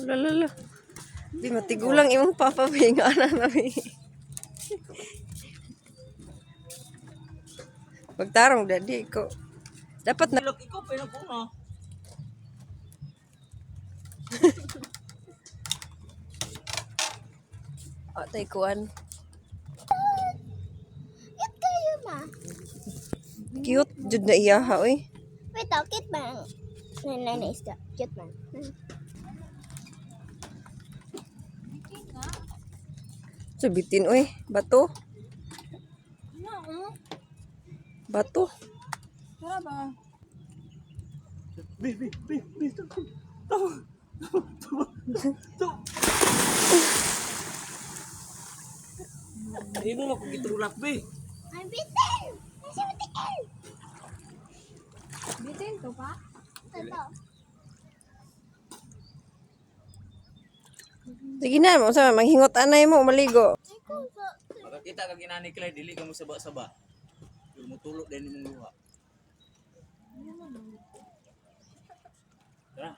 Lala. Di matigulang imong papa may nga na namin. Pagtarong dadi ko. Dapat na Ilok ikaw pinapuno. tay kuan. Cute kayo ma. Cute jud na iya ha oy. Wait, cute man. Nanay isda. Cute man. Subitin oy, bato. Bato. Bi. Ino na ko gitulak bi. Ay, bitin! Nasa bitin! Bitin to pa? Ito. Sige na mo sa manghingot anay mo maligo. Ikaw ba? Makakita ka ginani Clay dili ka mo saba-saba. Lumutulog din imong luha. Tara,